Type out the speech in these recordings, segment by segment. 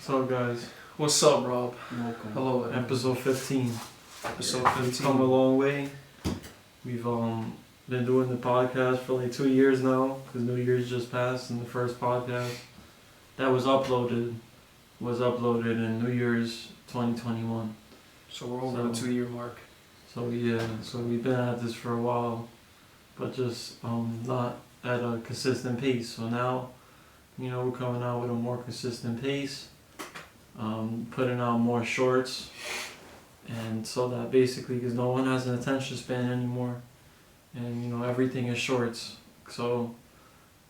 What's up, guys? What's up, Rob? Welcome. Hello, Edwin. Episode 15. Episode 15. We've come a long way. We've been doing the podcast for like 2 years now, because New Year's just passed, and the first podcast that was uploaded in New Year's 2021. So we're over the 2 year mark. So we've been at this for a while, but just not at a consistent pace. So now, we're coming out with a more consistent pace, putting out more shorts, and so that basically, because no one has an attention span anymore, and everything is shorts. So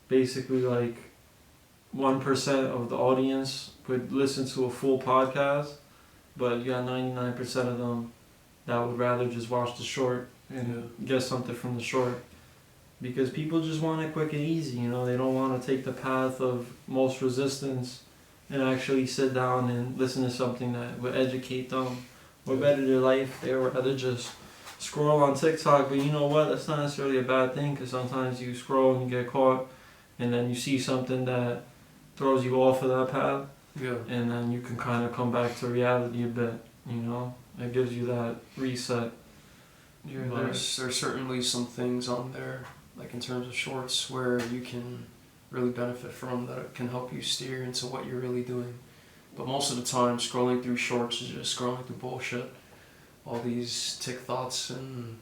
basically, like 1% of the audience would listen to a full podcast, but you got 99% of them that would rather just watch the short and get something from the short. Because people just want it quick and easy, they don't want to take the path of most resistance and actually sit down and listen to something that would educate them or better their life. They would rather just scroll on TikTok, but you know what, that's not necessarily a bad thing, because sometimes you scroll and you get caught and then you see something that throws you off of that path, and then you can kind of come back to reality a bit, it gives you that reset. There's certainly some things on there, like in terms of shorts, where you can really benefit from, that can help you steer into what you're really doing. But most of the time, scrolling through shorts is just scrolling through bullshit. All these tick thoughts and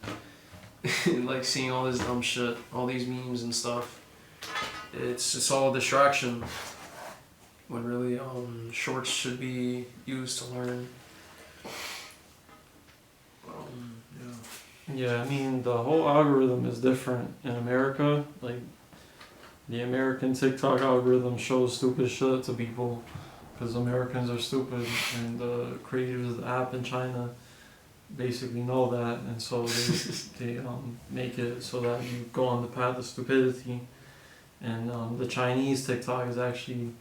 like seeing all this dumb shit, all these memes and stuff. It's all a distraction, when really shorts should be used to learn. Yeah, I mean, the whole algorithm is different in America. Like, the American TikTok algorithm shows stupid shit to people because Americans are stupid, and the creators of the app in China basically know that, and so they make it so that you go on the path of stupidity. And the Chinese TikTok is actually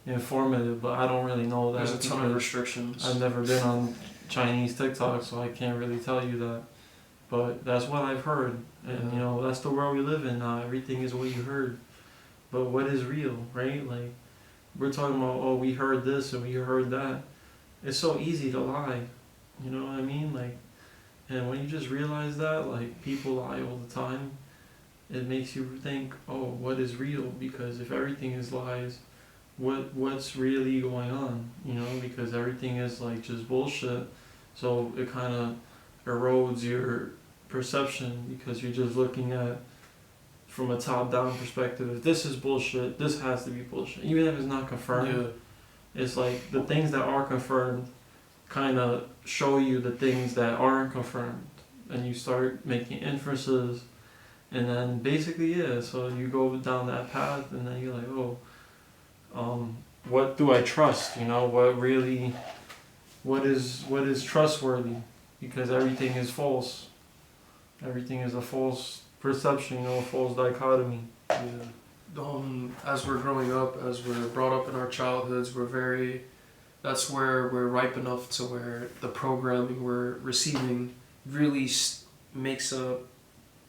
informative, but I don't really know that. There's a ton of restrictions. I've never been on Chinese TikTok, so I can't really tell you that. But that's what I've heard, and that's the world we live in now. Everything is what you heard, but what is real, right? Like, we're talking about, oh, we heard this and we heard that. It's so easy to lie, you know what I mean? Like, and when you just realize that, like, people lie all the time, it makes you think, oh, what is real? Because if everything is lies, what's really going on? Because everything is like just bullshit. So it kind of erodes your perception, because you're just looking at from a top-down perspective. If this is bullshit, this has to be bullshit, even if it's not confirmed. It's like the things that are confirmed kind of show you the things that aren't confirmed, and you start making inferences, and then basically so you go down that path, and then you're like, what do I trust? What is trustworthy? Because everything is false. Everything is a false perception, a false dichotomy. As we're growing up, as we're brought up in our childhoods, that's where we're ripe enough to where the programming we're receiving really makes a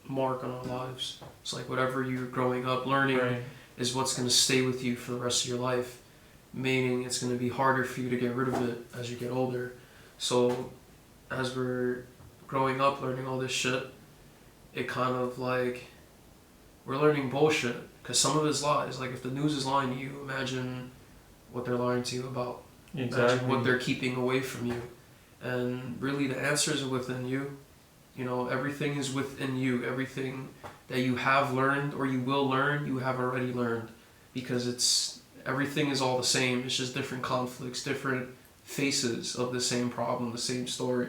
mark on our lives. It's like whatever you're growing up learning is what's going to stay with you for the rest of your life, meaning it's going to be harder for you to get rid of it as you get older. So as we're growing up learning all this shit, it kind of like we're learning bullshit, because some of it's lies. Like, if the news is lying to you, imagine what they're lying to you about. Exactly. Imagine what they're keeping away from you. And really the answers are within you. Everything is within you. Everything that you have learned or you will learn, you have already learned, because everything is all the same. It's just different conflicts, different faces of the same problem, the same story.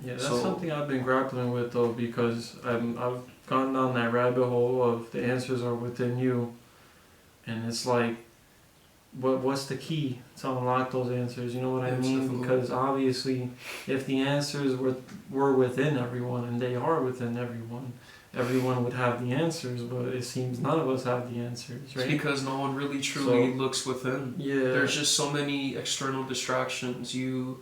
Yeah, that's something I've been grappling with, though, because I've gone down that rabbit hole of the answers are within you, and it's like, what's the key to unlock those answers? You know what I mean? Definitely. Because obviously, if the answers were within everyone, and they are within everyone would have the answers, but it seems none of us have the answers, right? It's because no one really truly looks within. Yeah. There's just so many external distractions. You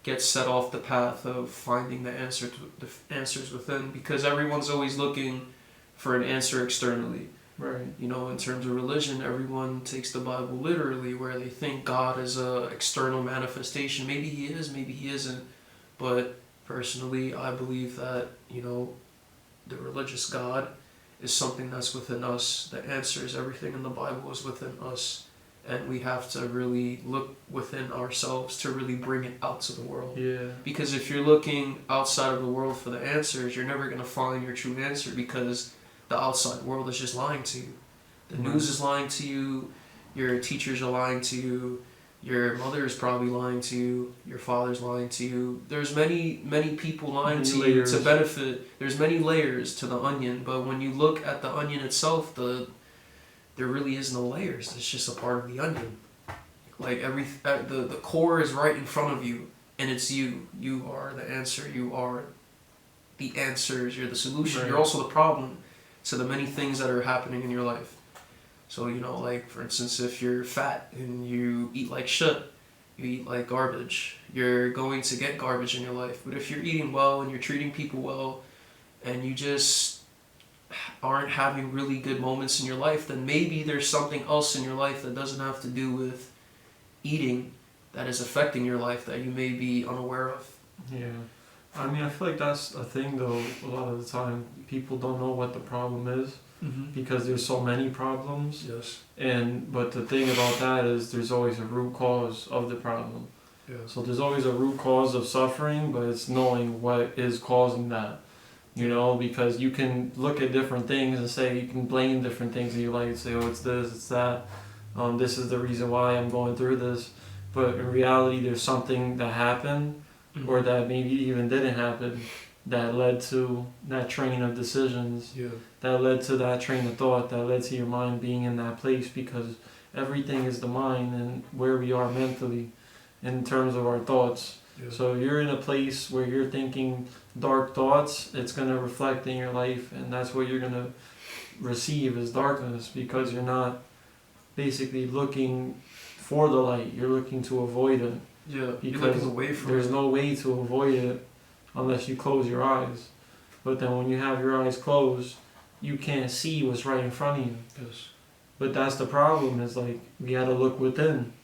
get set off the path of finding the answers within, because everyone's always looking for an answer externally. Right. You know, in terms of religion, everyone takes the Bible literally, where they think God is a external manifestation. Maybe he is, maybe he isn't. But personally, I believe that, you know, the religious God is something that's within us. The answers, everything in the Bible is within us. And we have to really look within ourselves to really bring it out to the world. Yeah. Because if you're looking outside of the world for the answers, you're never going to find your true answer, because the outside world is just lying to you. The news is lying to you, your teachers are lying to you, your mother is probably lying to you, your father's lying to you. There's many people lying to you to benefit. There's many layers to the onion, but when you look at the onion itself, there really is no layers. It's just a part of the onion. Like the core is right in front of you, and it's you. You are the answer. You are the answers. You're the solution. Right. You're also the problem to the many things that are happening in your life. So, you know, like, for instance, if you're fat and you eat like shit, you eat like garbage, you're going to get garbage in your life. But if you're eating well and you're treating people well, and you just aren't having really good moments in your life, then maybe there's something else in your life that doesn't have to do with eating that is affecting your life that you may be unaware of. Yeah. I mean, I feel like that's a thing, though. A lot of the time, people don't know what the problem is, because there's so many problems. Yes. But the thing about that is there's always a root cause of the problem. Yeah. So there's always a root cause of suffering, but it's knowing what is causing that. You know, because you can look at different things and say, you can blame different things in your life, say, oh, it's this, it's that, this is the reason why I'm going through this. But in reality, there's something that happened, or that maybe even didn't happen, that led to that train of decisions, that led to that train of thought, that led to your mind being in that place, because everything is the mind and where we are mentally in terms of our thoughts. Yeah. So if you're in a place where you're thinking dark thoughts, it's going to reflect in your life, and that's what you're going to receive as darkness, because you're not basically looking for the light, you're looking to avoid it. Yeah, because you're looking away from there's it. no way to avoid it unless you close your eyes. But then when you have your eyes closed, you can't see what's right in front of you. Yes. But that's the problem, is like, we gotta look within.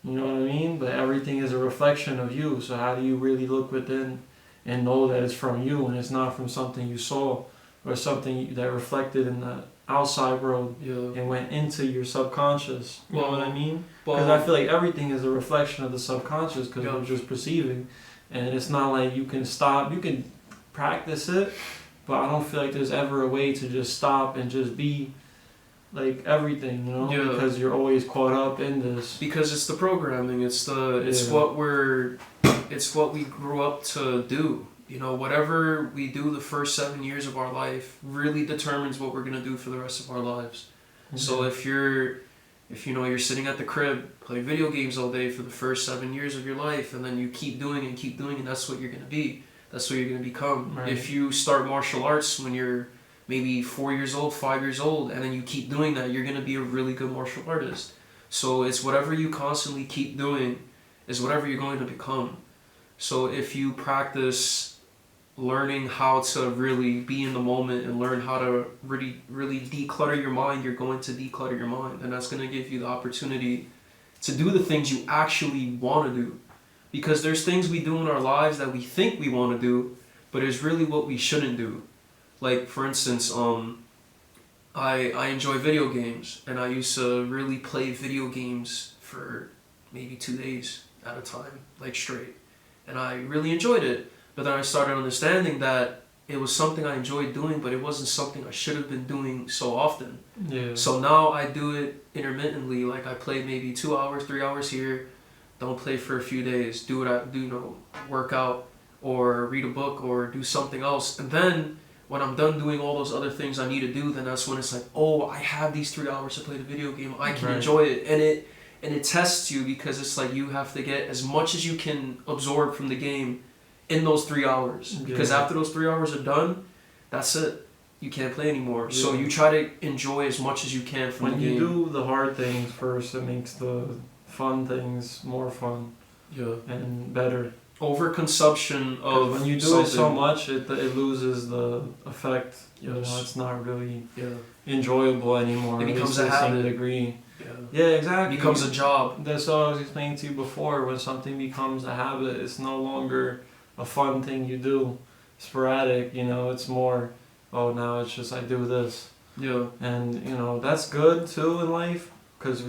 You know what I mean? But everything is a reflection of you, so how do you really look within and know that it's from you and it's not from something you saw or something that reflected in the outside world and went into your subconscious? You know what I mean? Because I feel like everything is a reflection of the subconscious, because we're just perceiving, and it's not like you can stop. You can practice it, but I don't feel like there's ever a way to just stop and just be like everything, you know? Yeah. Because you're always caught up in this. Because it's the programming. It's what we grew up to do. You know, whatever we do the first 7 years of our life really determines what we're gonna do for the rest of our lives. Mm-hmm. So if you're sitting at the crib playing video games all day for the first 7 years of your life, and then you keep doing and that's what you're gonna be. That's what you're gonna become. Right. If you start martial arts when you're maybe 4 years old, 5 years old, and then you keep doing that, you're gonna be a really good martial artist. So it's whatever you constantly keep doing is whatever you're going to become. So if you practice learning how to really be in the moment and learn how to really declutter your mind, you're going to declutter your mind, and that's going to give you the opportunity to do the things you actually want to do. Because there's things we do in our lives that we think we want to do, but it's really what we shouldn't do. Like, for instance, I enjoy video games, and I used to really play video games for maybe 2 days at a time, like straight, and I really enjoyed it. But then I started understanding that it was something I enjoyed doing, but it wasn't something I should have been doing so often. Yeah. So now I do it intermittently. Like, I play maybe 2 hours, 3 hours here, don't play for a few days, work out or read a book or do something else. And then when I'm done doing all those other things I need to do, then that's when it's like, oh, I have these 3 hours to play the video game. I can enjoy it. And it tests you, because it's like you have to get as much as you can absorb from the game in those 3 hours, because after those 3 hours are done, that's it. You can't play anymore. Yeah. So you try to enjoy as much as you can from the game. When you do the hard things first, it makes the fun things more fun and better. Overconsumption of when you do it so much, it loses the effect. You know, it's not really enjoyable anymore. It becomes at least a to the same habit. degree. Yeah. Yeah, exactly. It becomes a job. That's what I was explaining to you before. When something becomes a habit, it's no longer a fun thing you do, sporadic. You know, it's more, oh, now it's just I do this, Yeah. and you know that's good too in life because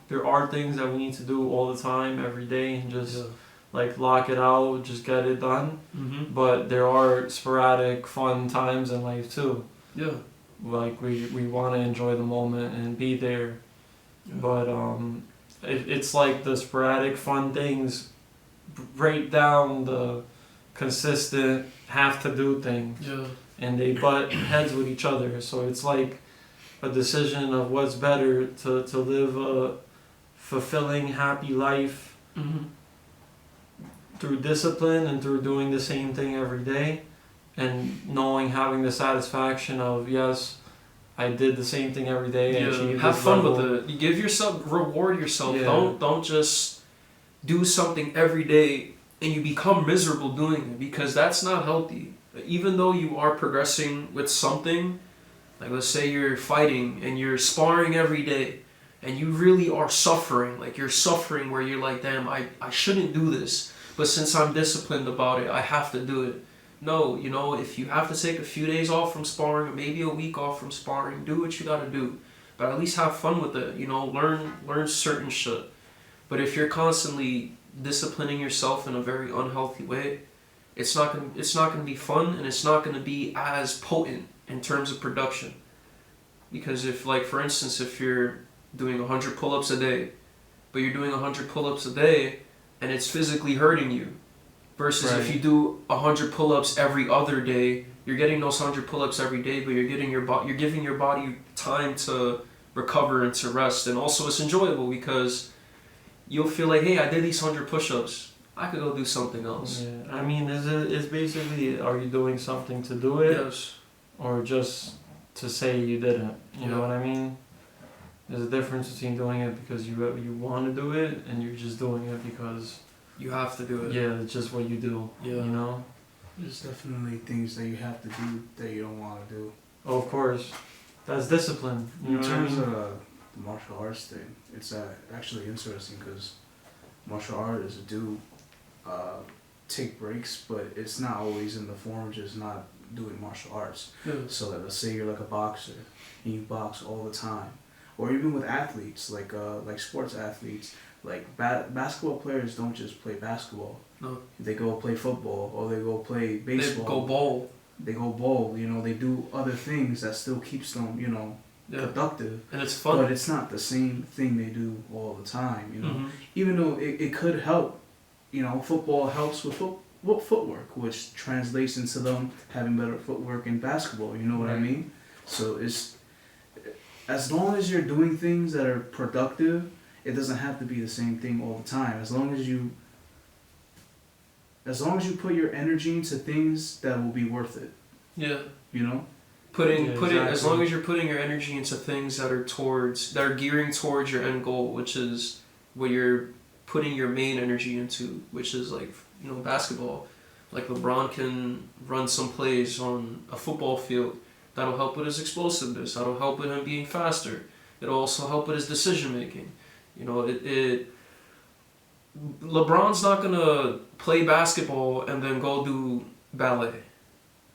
there are things that we need to do all the time, every day, and just like lock it out, just get it done. Mm-hmm. But there are sporadic, fun times in life too. Yeah. Like we want to enjoy the moment and be there. Yeah. But it's like the sporadic fun things break down the consistent have to do things, Yeah. and they butt heads with each other. So it's like a decision of what's better to live a fulfilling, happy life Mm-hmm. through discipline and through doing the same thing every day, and knowing, having the satisfaction of, yes, I did the same thing every day. And achieved Have this fun level. with it. You give yourself, reward yourself. Yeah. Don't just do something every day and you become miserable doing it, because that's not healthy. Even though you are progressing with something, like let's say you're fighting and you're sparring every day and you really are suffering, like you're suffering where you're like, damn, I shouldn't do this, but since I'm disciplined about it, I have to do it. No, you know, if you have to take a few days off from sparring, or maybe a week off from sparring, do what you gotta do. But at least have fun with it, you know, learn certain shit. But if you're constantly disciplining yourself in a very unhealthy way, it's not gonna be fun, and it's not gonna be as potent in terms of production. Because if, like, for instance, if you're doing 100 pull-ups a day, but you're doing 100 pull-ups a day and it's physically hurting you, versus if you do 100 pull-ups every other day, you're getting those 100 pull-ups every day, but you're giving your body time to recover and to rest. And also it's enjoyable because you'll feel like, hey, I did these 100 push-ups, I could go do something else. Yeah, I mean, it's basically, are you doing something to do it, Yes. or just to say you didn't? You know what I mean? There's a difference between doing it because you want to do it, and you're just doing it because You have to do it. yeah, it's just what you do. Yeah. You know? There's definitely things that you have to do that you don't want to do. Oh, of course. That's discipline. You know In what I terms mean? of the martial arts thing, it's actually interesting because martial artists do take breaks, but it's not always in the form of just not doing martial arts. Yeah. So let's say you're like a boxer and you box all the time, or even with athletes like sports athletes, like basketball players don't just play basketball. No. They go play football, or they go play baseball. They go bowl. They go bowl. You know, they do other things that still keeps them, you know, productive. And it's fun. But it's not the same thing they do all the time. You know, Mm-hmm. even though it could help. You know, football helps with footwork, which translates into them having better footwork in basketball. You know what I mean? So it's, as long as you're doing things that are productive, it doesn't have to be the same thing all the time. As long as you put your energy into things that will be worth it. Yeah. You know? Putting exactly. As long as you're putting your energy into things that are gearing towards your end goal, which is what you're putting your main energy into, which is, like, you know, basketball. Like LeBron can run some plays on a football field that'll help with his explosiveness, that'll help with him being faster. It'll also help with his decision making. You know, LeBron's not gonna play basketball and then go do ballet.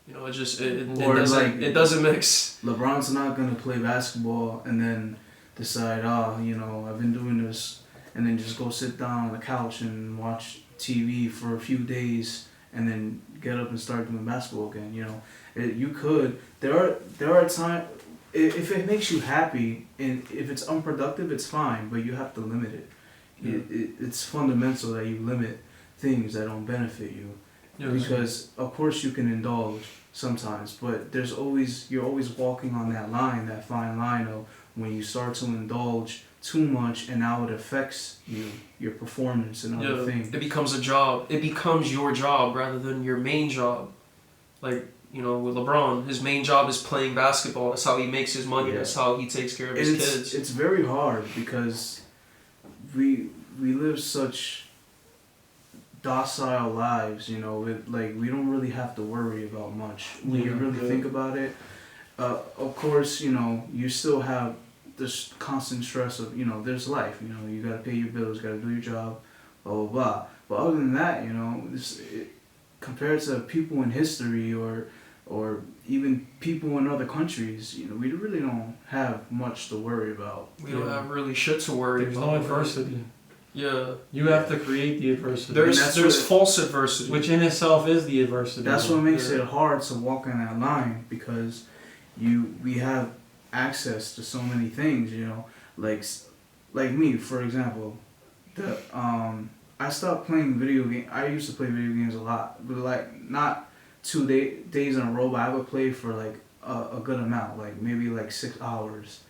You know, it doesn't mix. LeBron's not gonna play basketball and then decide, you know, I've been doing this, and then just go sit down on the couch and watch TV for a few days and then get up and start doing basketball again. You know, you could. There are times, if it makes you happy and if it's unproductive, it's fine, but you have to limit it. Yeah. It's fundamental that you limit things that don't benefit you. Yeah, because of course you can indulge sometimes, but you're always walking on that line, that fine line of when you start to indulge too much and now it affects your performance and other things. It becomes a job. It becomes your job rather than your main job. Like, you know, with LeBron, his main job is playing basketball. That's how he makes his money. Yeah. That's how he takes care of his kids. It's very hard because we live such docile lives, you know, we don't really have to worry about much when you really think about it. of course, you know, you still have this constant stress of, you know, there's life. You know, you gotta pay your bills, gotta do your job, blah blah blah. But other than that, you know, compared to people in history or even people in other countries, you know, we really don't have much to worry about. We don't have really shit to worry There's about. no adversity. Yeah. You have to create the adversity. There's false adversity. Which in itself is the adversity. That's what makes it hard to walk in that line, because we have access to so many things, you know, like me, for example, I stopped playing video games. I used to play video games a lot, but like not 2 days in a row, but I would play for like a good amount, like maybe like 6 hours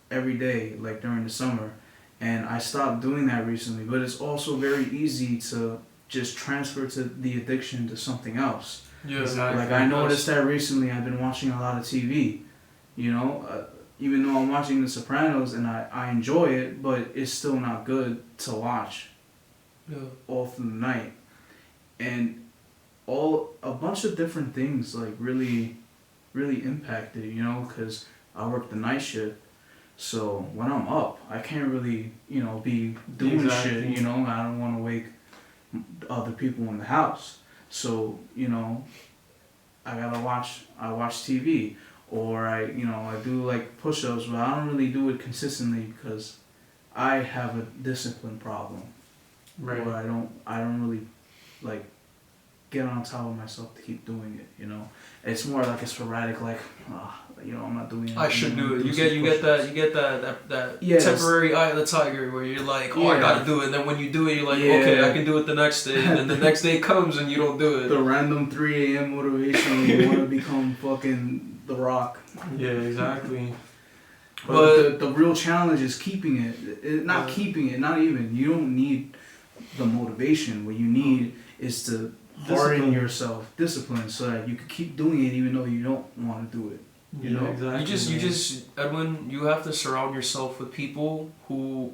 every day, like during the summer. And I stopped doing that recently, but it's also very easy to just transfer to the addiction to something else. Yeah, exactly. Like I noticed that recently I've been watching a lot of TV, you know, even though I'm watching The Sopranos and I enjoy it, but it's still not good to watch all through the night. And a bunch of different things like really impacted, you know, because I work the night shift. So when I'm up, I can't really, you know, be doing shit, you know. I don't want to wake other people in the house. So, you know, I watch TV, or I do like push-ups, but I don't really do it consistently because I have a discipline problem. Right. Or I don't really like get on top of myself to keep doing it, you know. It's more like a sporadic, like, you know, I'm not doing it. I should do it. You get that temporary eye of the tiger where you're like, I gotta do it. And then when you do it, you're like, okay, I can do it the next day. And then the next day comes and you don't do it. The random 3 a.m. motivation when you want to become fucking The Rock. Yeah, exactly. But the real challenge is keeping it. Keeping it, not even. You don't need the motivation. What you need is to harden yourself, discipline, so that you can keep doing it even though you don't want to do it. You know, exactly. You just Edwin, you have to surround yourself with people who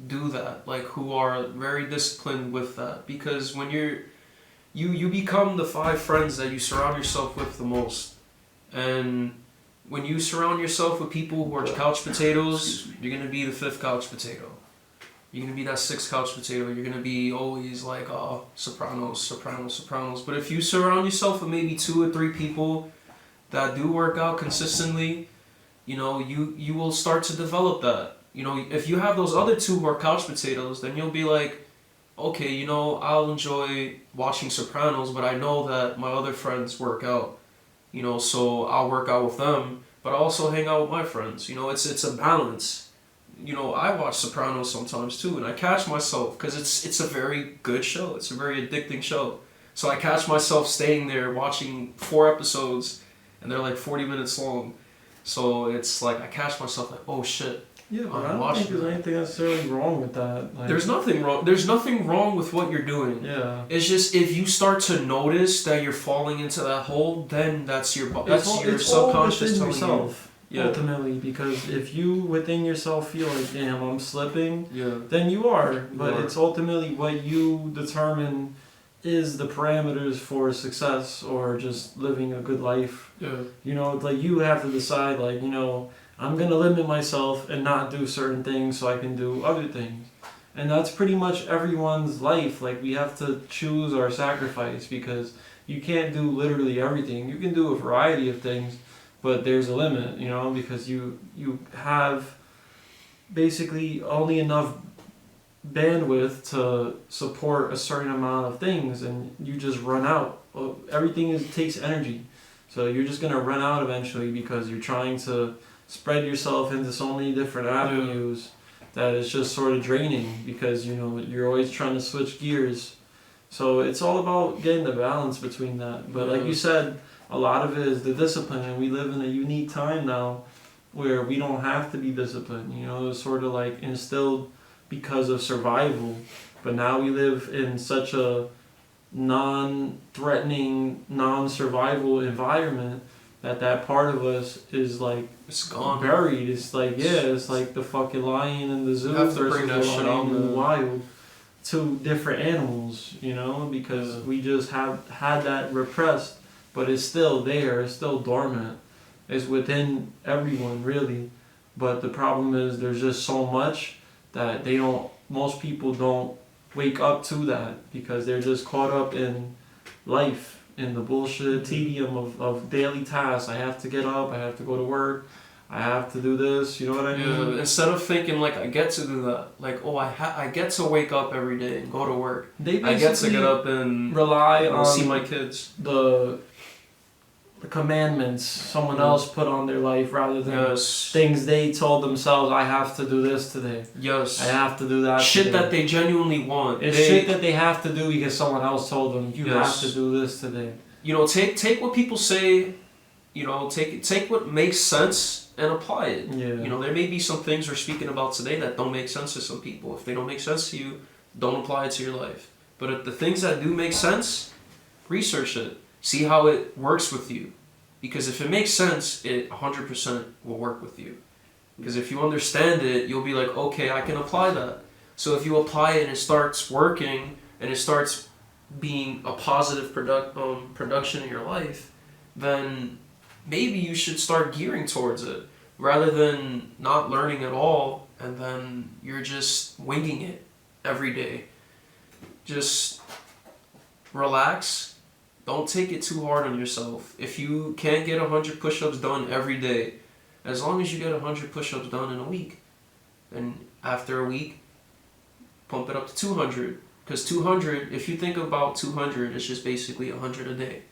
do that, like who are very disciplined with that. Because when you become the 5 friends that you surround yourself with the most, and when you surround yourself with people who are couch potatoes, you're gonna be the 5th couch potato. You're gonna be that 6th couch potato. You're gonna be always like, Sopranos. But if you surround yourself with maybe 2 or 3 people that do work out consistently, you know, you will start to develop that. You know, if you have those other 2 who are couch potatoes, then you'll be like, okay, you know, I'll enjoy watching Sopranos, but I know that my other friends work out, you know, so I'll work out with them, but I also hang out with my friends. You know, it's a balance. You know, I watch Sopranos sometimes too, and I catch myself, because it's a very good show. It's a very addicting show. So I catch myself staying there watching 4 episodes, and they're like 40 minutes long. So it's like I catch myself like, oh shit. Yeah, but I don't think there's anything necessarily wrong with that. Like, there's nothing wrong. There's nothing wrong with what you're doing. Yeah. It's just if you start to notice that you're falling into that hole, then that's your subconscious telling yourself. you. Yeah. Ultimately, because if you within yourself feel like, damn, I'm slipping, then you are. But it's ultimately what you determine is the parameters for success or just living a good life. Yeah. You know, like you have to decide, like, you know, I'm gonna limit myself and not do certain things so I can do other things. And that's pretty much everyone's life. Like, we have to choose our sacrifice, because you can't do literally everything. You can do a variety of things, but there's a limit, you know, because you have basically only enough bandwidth to support a certain amount of things, and you just run out. Everything takes energy, so you're just gonna run out eventually, because you're trying to spread yourself into so many different avenues that it's just sort of draining, because you know you're always trying to switch gears. So it's all about getting the balance between that. But like you said, a lot of it is the discipline, and we live in a unique time now where we don't have to be disciplined. You know, it's sort of like instilled because of survival, but now we live in such a non-threatening, non-survival environment that part of us is like, it's gone, buried. It's like, it's like the fucking lion in the zoo versus the lion in the wild. 2 different animals, you know, because we just have had that repressed, but it's still there, it's still dormant. It's within everyone, really. But the problem is there's just so much that most people don't wake up to that because they're just caught up in life, in the bullshit tedium of daily tasks. I have to get up, I have to go to work, I have to do this, you know what I mean? Yeah, instead of thinking like I get to do that, like I get to wake up every day and go to work. I get to get up and rely on see my kids. The commandments someone else put on their life rather than Yes. things they told themselves. I have to do this today. Yes. I have to do that. Shit today. that they genuinely want. It's shit that they have to do because someone else told them you Yes. have to do this today. You know, take what people say. You know, take what makes sense and apply it. Yeah. You know, there may be some things we're speaking about today that don't make sense to some people. If they don't make sense to you, don't apply it to your life. But if the things that do make sense, research it. See how it works with you. Because if it makes sense, it 100% will work with you. Because if you understand it, you'll be like, okay, I can apply that. So if you apply it and it starts working and it starts being a positive production in your life, then maybe you should start gearing towards it rather than not learning at all and then you're just winging it every day. Just relax. Don't take it too hard on yourself. If you can't get 100 push-ups done every day, as long as you get 100 push-ups done in a week, then after a week, pump it up to 200. Because 200, if you think about 200, it's just basically 100 a day.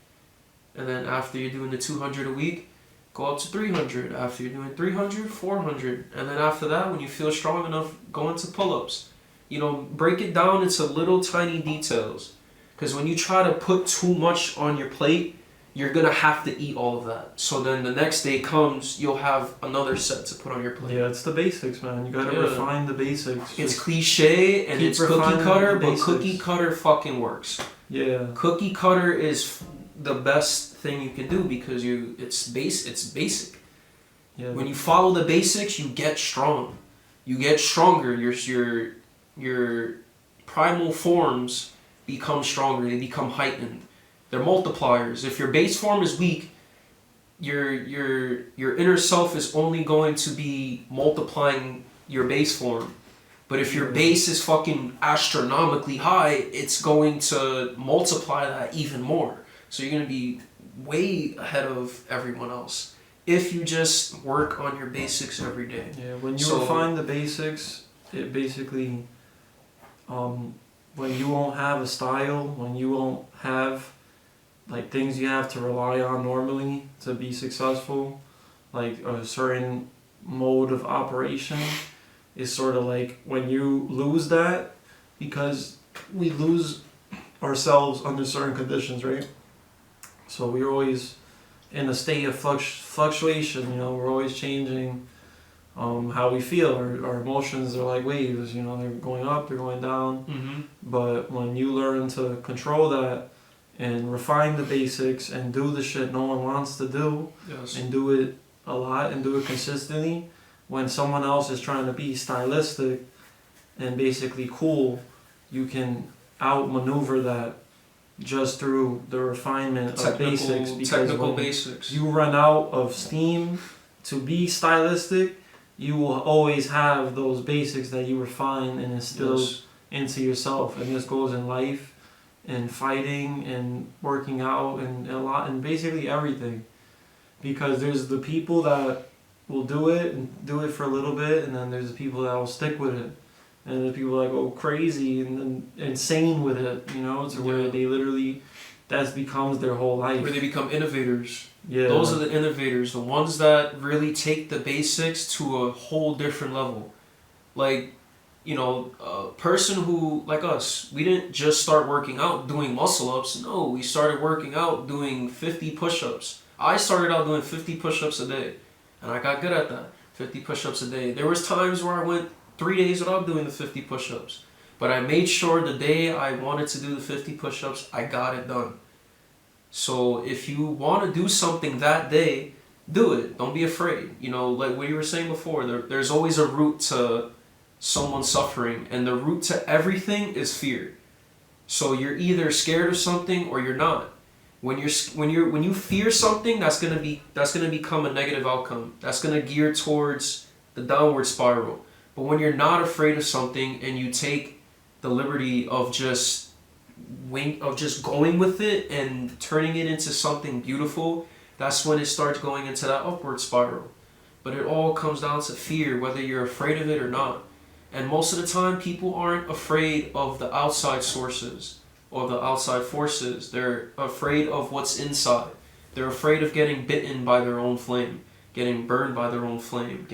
And then after you're doing the 200 a week, go up to 300. After you're doing 300, 400. And then after that, when you feel strong enough, go into pull-ups. You know, break it down into little tiny details. Because when you try to put too much on your plate, you're going to have to eat all of that. So then the next day comes, you'll have another set to put on your plate. Yeah, it's the basics, man. You got to refine the basics. It's cliche and it's cookie cutter, but cookie cutter fucking works. Yeah. Cookie cutter is the best thing you can do because it's basic. Yeah. When you follow the basics, you get strong. You get stronger. Your primal forms become stronger, they become heightened. They're multipliers. If your base form is weak, your inner self is only going to be multiplying your base form. But if your base is fucking astronomically high, it's going to multiply that even more. So you're going to be way ahead of everyone else if you just work on your basics every day. Yeah, when you refine the basics, it basically when you won't have a style, when you won't have like things you have to rely on normally to be successful, like a certain mode of operation, is sort of like when you lose that, because we lose ourselves under certain conditions, right? So we're always in a state of fluctuation, you know, we're always changing how we feel. Our emotions are like waves, you know, they're going up, they're going down. Mm-hmm. But when you learn to control that and refine the basics and do the shit no one wants to do, Yes. and do it a lot and do it consistently, when someone else is trying to be stylistic and basically cool, you can outmaneuver that just through the refinement of basics. Because technical basics. You run out of steam to be stylistic, you will always have those basics that you refine and instill into yourself. And this goes in life, and fighting, and working out, and a lot, and basically everything. Because there's the people that will do it and do it for a little bit, and then there's the people that will stick with it. And the people that go crazy and insane with it, you know, to where they literally, that becomes their whole life. Where they become innovators. Yeah. Those are the innovators, the ones that really take the basics to a whole different level. Like, you know, a person who, like us, we didn't just start working out doing muscle-ups. No, we started working out doing 50 push-ups. I started out doing 50 push-ups a day, and I got good at that. 50 push-ups a day. There was times where I went 3 days without doing the 50 push-ups. But I made sure the day I wanted to do the 50 push-ups, I got it done. So if you want to do something that day, do it. Don't be afraid. You know, like what you were saying before, there's always a root to someone suffering, and the root to everything is fear. So you're either scared of something or you're not. When you fear something, that's gonna become a negative outcome. That's gonna gear towards the downward spiral. But when you're not afraid of something and you take the liberty of just going with it and turning it into something beautiful, that's when it starts going into that upward spiral. But it all comes down to fear, whether you're afraid of it or not. And most of the time, people aren't afraid of the outside sources or the outside forces. They're afraid of what's inside. They're afraid of getting bitten by their own flame, getting burned by their own flame,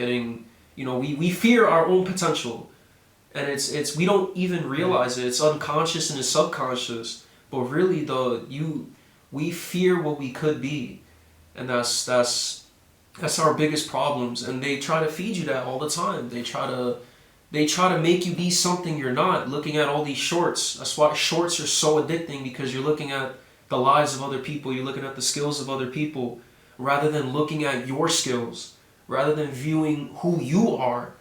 we fear our own potential. And it's we don't even realize it. It's unconscious and it's subconscious. But really we fear what we could be. And that's our biggest problems. And they try to feed you that all the time. They try to make you be something you're not, looking at all these shorts. That's why shorts are so addicting, because you're looking at the lives of other people, you're looking at the skills of other people, rather than looking at your skills, rather than viewing who you are.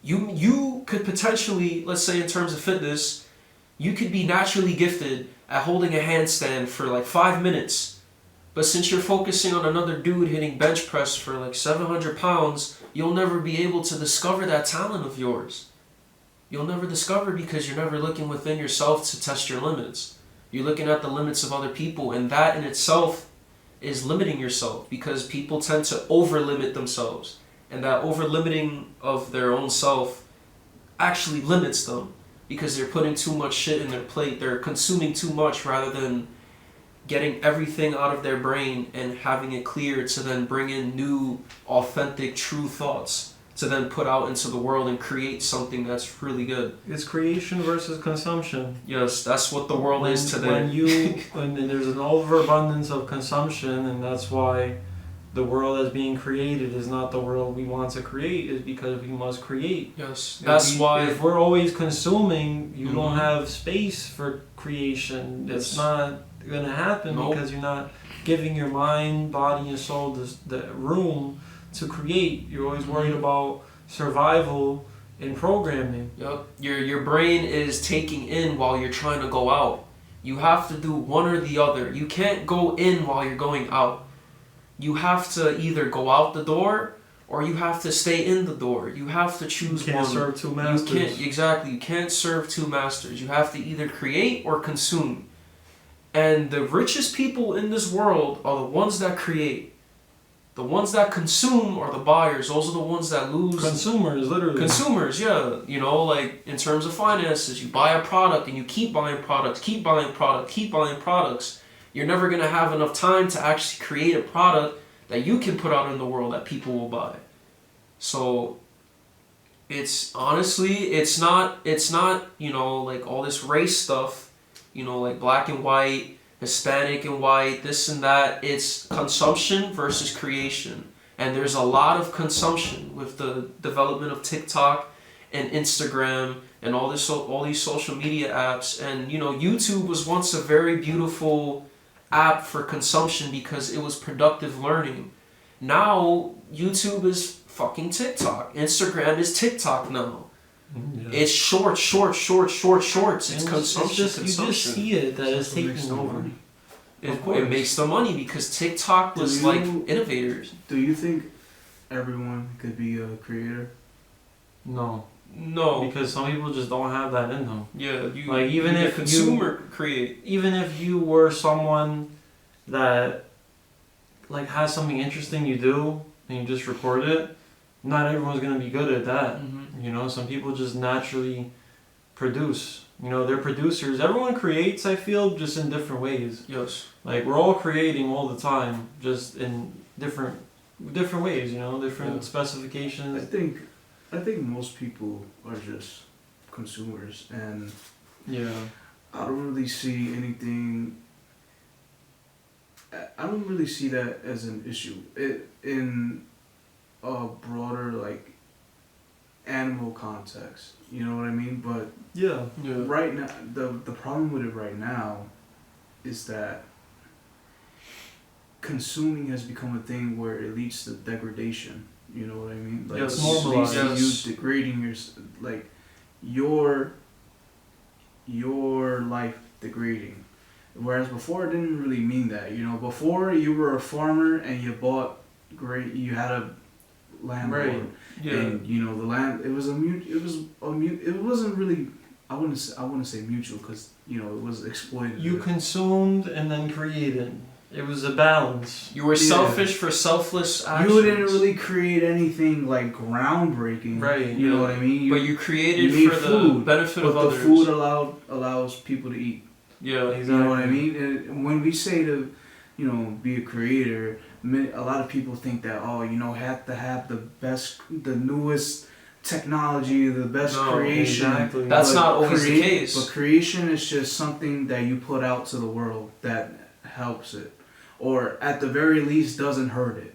You could potentially, let's say in terms of fitness, you could be naturally gifted at holding a handstand for like 5 minutes. But since you're focusing on another dude hitting bench press for like 700 pounds, you'll never be able to discover that talent of yours. You'll never discover, because you're never looking within yourself to test your limits. You're looking at the limits of other people, and that in itself is limiting yourself, because people tend to over-limit themselves. And that over-limiting of their own self actually limits them, because they're putting too much shit in their plate. They're consuming too much rather than getting everything out of their brain and having it clear to then bring in new, authentic, true thoughts to then put out into the world and create something that's really good. It's creation versus consumption. Yes, that's what the world is today. When there's an overabundance of consumption, and that's why the world that's being created is not the world we want to create, is because we must create. Yes, that's why if we're always consuming, you don't have space for creation. It's not gonna happen because you're not giving your mind, body, and soul the room to create. You're always worried about survival and programming. Yep. Your brain is taking in while you're trying to go out. You have to do one or the other. You can't go in while you're going out. You have to either go out the door or you have to stay in the door. You have to choose one. You can't serve two masters. You can't serve two masters. You have to either create or consume. And the richest people in this world are the ones that create. The ones that consume are the buyers. Those are the ones that lose. Consumers, literally. Consumers, yeah. Like in terms of finances, you buy a product and you keep buying products, keep buying products. You're never going to have enough time to actually create a product that you can put out in the world that people will buy. So it's honestly, it's not, like all this race stuff, like black and white, Hispanic and white, this and that. It's consumption versus creation. And there's a lot of consumption with the development of TikTok and Instagram and all these social media apps. And, YouTube was once a very beautiful app for consumption because it was productive learning. Now, YouTube is fucking TikTok. Instagram is TikTok now. Yeah. It's shorts. It's consumption. You just see it that it's taking over. It makes the money because TikTok was like innovators. Do you think everyone could be a creator? No. No. Because some people just don't have that in them. Yeah. Even if you were someone that has something interesting you do and you just record it, not everyone's gonna be good at that. Mm-hmm. Some people just naturally produce. They're producers. Everyone creates, I feel, just in different ways. Yes. We're all creating all the time, just in different ways, different specifications. I think most people are just consumers, and I don't really see anything. I don't really see that as an issue in a broader animal context. You know what I mean? But right now, the problem with it right now is that consuming has become a thing where it leads to degradation. You know what I mean? It's normalized. You degrading your life degrading, Whereas before it didn't really mean that. You know, before you were a farmer and you bought you had a landlord, Right. Yeah. and you know the land. It wasn't really. I wouldn't say mutual because you know it was exploited. You consumed and then created. It was a balance. You were Yeah. selfish for selfless actions. You didn't really create anything like groundbreaking. Right. You know what I mean? But you created you for made the food, benefit but of the others. food allows people to eat. Yeah. Exactly. You know what I mean? And when we say to, you know, be a creator, a lot of people think that have to have the newest technology, the best No, creation. Exactly. That's But not always the case. But creation is just something that you put out to the world that helps it, or at the very least doesn't hurt it.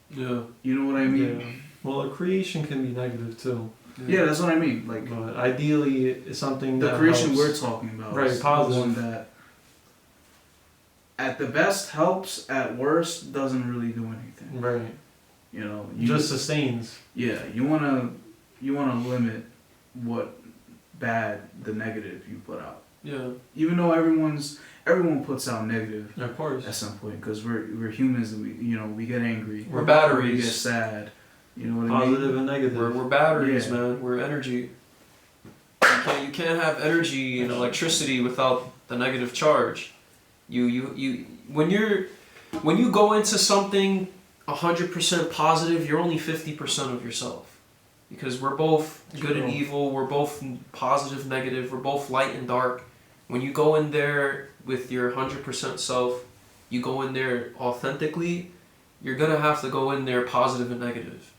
Yeah. You know what I mean? Yeah. Well, a creation can be negative too. Yeah, that's what I mean. Like But ideally, it's something the that creation helps. we're talking about, Right, is the positive. one that at the best helps, at worst doesn't really do anything. Right. You know, Just sustains. yeah, you wanna limit what bad the negative you put out. Yeah. Even though everyone puts out negative Of course. at some point, because we're humans and we get angry, We're we batteries. get sad. You know what I mean? Positive and negative. We're batteries, Yeah. man. We're energy. You can't have energy and electricity without the negative charge. When you go into something 100% positive, you're only 50% of yourself. Because we're both good and evil, we're both positive, negative, we're both light and dark. When you go in there with your 100% self, you go in there authentically, you're gonna have to go in there positive and negative.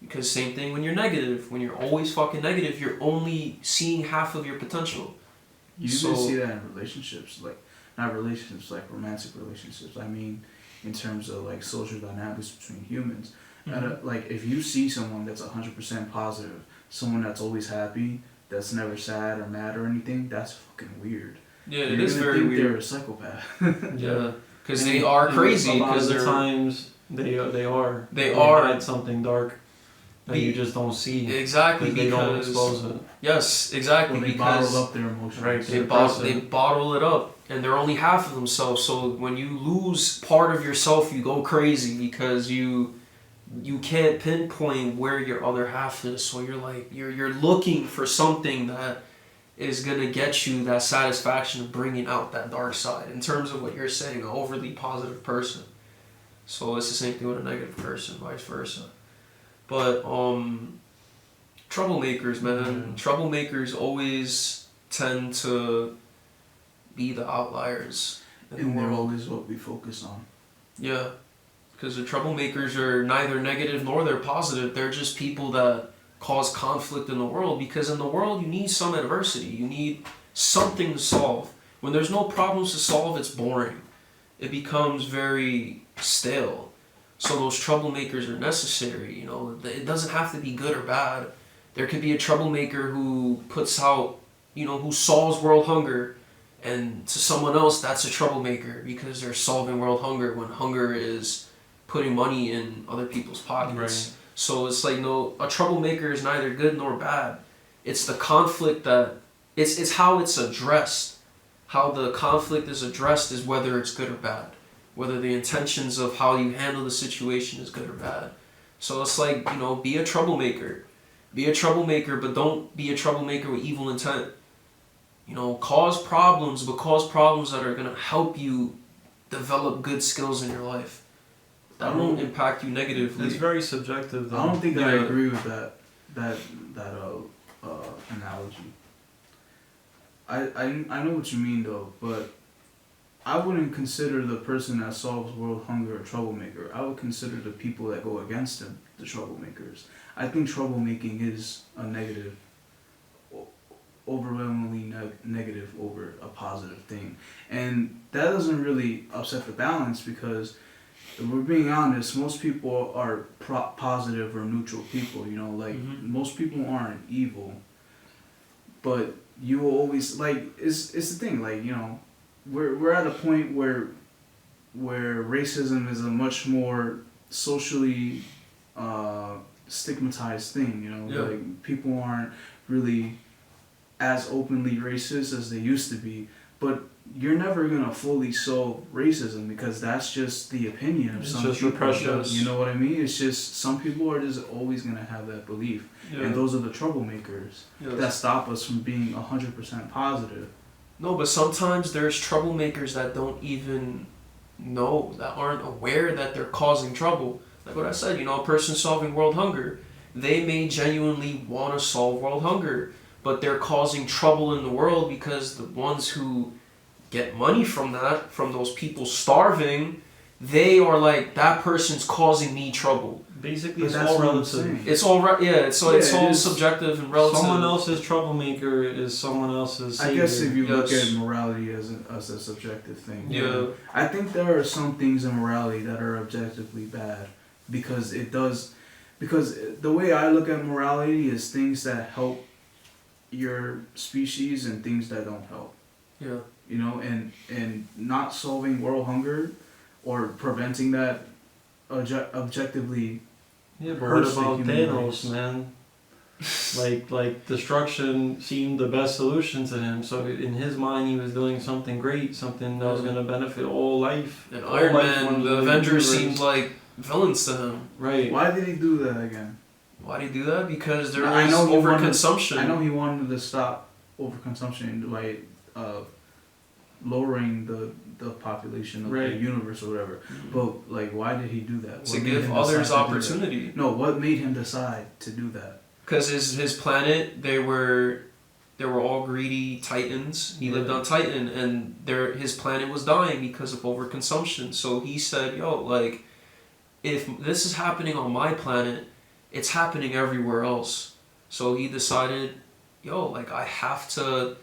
Because same thing when you're negative, when you're always fucking negative, you're only seeing half of your potential. You So- even see that in relationships, like not relationships, like romantic relationships. I mean, in terms of like social dynamics between humans. Like if you see someone that's 100% positive, someone that's always happy, that's never sad or mad or anything, that's fucking weird. Yeah, it You're is gonna very think they're weird. a psychopath. Yeah, because And- they are and crazy. A lot Because of the they're times they are. They are. hide something dark that you just don't see. exactly They don't because expose it. yes, exactly Well, they bottle because up their emotions. Right, they suppress they it. bottle it up and they're only half of themselves. So when you lose part of yourself, you go crazy because you can't pinpoint where your other half is. So you're like you're looking for something that is gonna get you that satisfaction of bringing out that dark side. In terms of what you're saying, an overly positive person. So it's the same thing with a negative person, vice versa. But troublemakers, man. Troublemakers always tend to be the outliers in And the they're world. always what we focus on. Yeah, because the troublemakers are neither negative nor they're positive. They're just people that cause conflict in the world, because in the world you need some adversity. You need something to solve. When there's no problems to solve, it's boring. It becomes very stale. So those troublemakers are necessary. You know, it doesn't have to be good or bad. There could be a troublemaker who puts out, who solves world hunger, and to someone else that's a troublemaker because they're solving world hunger when hunger is putting money in other people's pockets. Right. So it's like, no, a troublemaker is neither good nor bad. It's the conflict that it's how it's addressed. How the conflict is addressed is whether it's good or bad. Whether the intentions of how you handle the situation is good or bad. So it's like, be a troublemaker. Be a troublemaker, but don't be a troublemaker with evil intent. Cause problems, but cause problems that are going to help you develop good skills in your life. That won't impact you negatively. It's very subjective, though. I don't think that I Yeah. agree with that analogy. I know what you mean though, but I wouldn't consider the person that solves world hunger a troublemaker. I would consider the people that go against him the troublemakers. I think troublemaking is a negative, overwhelmingly negative over a positive thing. And that doesn't really upset the balance, because if we're being honest, most people are positive or neutral people, most people aren't evil. But you will always, it's the thing, we're at a point where racism is a much more socially stigmatized thing, people aren't really as openly racist as they used to be, but you're never gonna fully solve racism because that's just the opinion of It's some just people. repression. You know what I mean? It's just some people are just always gonna have that belief, and those are the troublemakers that stop us from being 100% positive. No, but sometimes there's troublemakers that don't even know, that aren't aware that they're causing trouble. Like what I said, a person solving world hunger, they may genuinely want to solve world hunger, but they're causing trouble in the world because the ones who get money from that, from those people starving, they are like, that person's causing me trouble. Basically, But it's that's all what I'm relative. saying. It's all right, it's all it is. subjective and relative. Someone else's troublemaker is someone else's savior. I guess if you look Yes. at morality as a subjective thing, Yeah. I think there are some things in morality that are objectively bad because the way I look at morality is things that help your species and things that don't help. Yeah. And not solving world hunger or preventing that objectively. Yeah, but what hurts the about human Thanos, race. man? Like destruction seemed the best solution to him. So in his mind, he was doing something great, something that was gonna benefit all life. And all Iron life Man, forms the of Avengers universe. seemed like villains to him. Right. Why did he do that again? Why do you do that? Because there I is know he wanted- overconsumption. I know he wanted to stop overconsumption by lowering the population of the Right. universe or whatever. But like, why did he do that? To What made give him others decide to do that? opportunity. No, what made him decide to do that? Because his planet, they were all greedy titans. He lived on Titan, and his planet was dying because of overconsumption. So he said, "Yo, like, if this is happening on my planet, it's happening everywhere else." So he decided, "Yo, like, I have to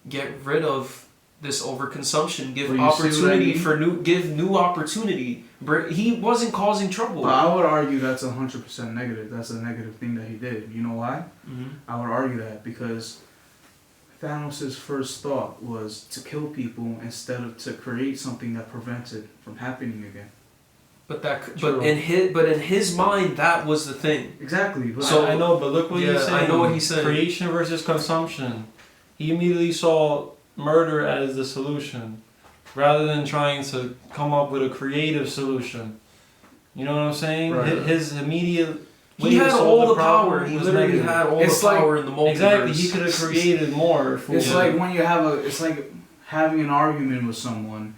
get rid of this overconsumption. Give Well, you see what I opportunity mean? give new opportunity." He wasn't causing trouble. But I would argue that's 100% negative. That's a negative thing that he did. You know why? Mhm. I would argue that because Thanos' first thought was to kill people instead of to create something that prevents it from happening again. True. But in his mind, that was the thing. Exactly. But So- I know, but look what Yeah, he's saying. I know what he's saying. Creation versus consumption. He immediately saw murder as the solution, rather than trying to come up with a creative solution. You know what I'm saying? Right. His immediate way He to had solve all the problem power. He was literally negative. had all It's the like- power in the multiverse. Exactly. He could have created more. If we- it's like when you have it's like having an argument with someone.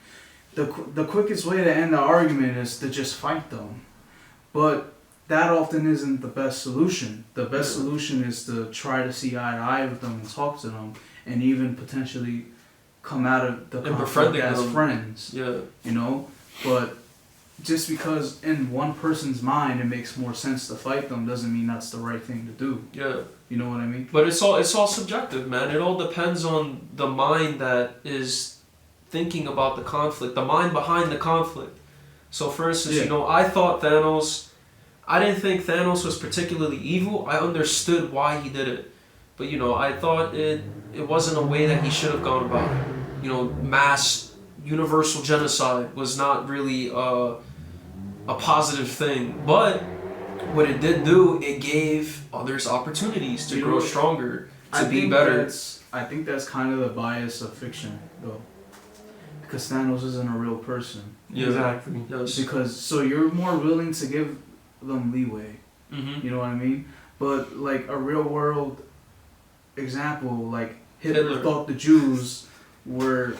The quickest way to end the argument is to just fight them, but that often isn't the best solution. The best solution is to try to see eye to eye with them and talk to them, and even potentially come out of the conflict befriending as them. friends. Yeah. But just because in one person's mind it makes more sense to fight them doesn't mean that's the right thing to do. Yeah. You know what I mean? But it's all subjective, man. It all depends on the mind that is thinking about the conflict, the mind behind the conflict. So for instance, I thought Thanos, I didn't think Thanos was particularly evil. I understood why he did it. But I thought it wasn't a way that he should have gone about it. Mass universal genocide was not really a positive thing. But what it did do, it gave others opportunities to grow stronger, to be better. I think that's kind of the bias of fiction, though. Because Thanos isn't a real person. Yeah. Exactly. Yes. Because so you're more willing to give them leeway. Mm-hmm. You know what I mean? But like a real world example, like Hitler thought the Jews were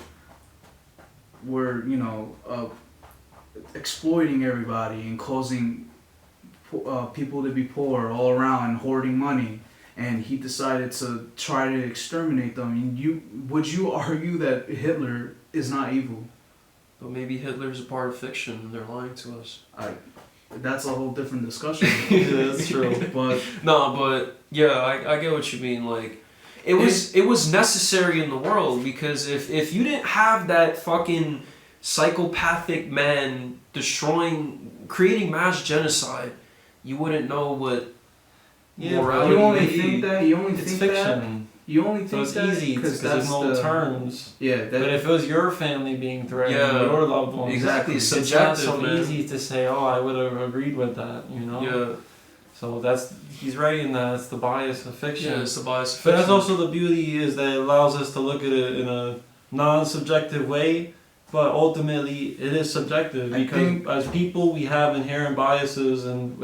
exploiting everybody and causing people to be poor all around and hoarding money, and he decided to try to exterminate them. And would you argue that Hitler is not evil? But maybe Hitler's a part of fiction and they're lying to us. That's a whole different discussion. Yeah, that's true. But I get what you mean. Like, it was necessary in the world, because if you didn't have that fucking psychopathic man creating mass genocide, you wouldn't know what morality you only would be. think that. You only It's think fiction. that. You only So think it's that easy because there's no terms. Yeah. But if it was your family being threatened, Yeah. your loved ones, Exactly, it's not subjective, so man. easy to say, "Oh, I would have agreed with that," Yeah, So he's right in that. It's the bias of fiction. yeah, it's the bias of But fiction. that's also the beauty, is that it allows us to look at it in a non-subjective way, but ultimately it is subjective because as people we have inherent biases and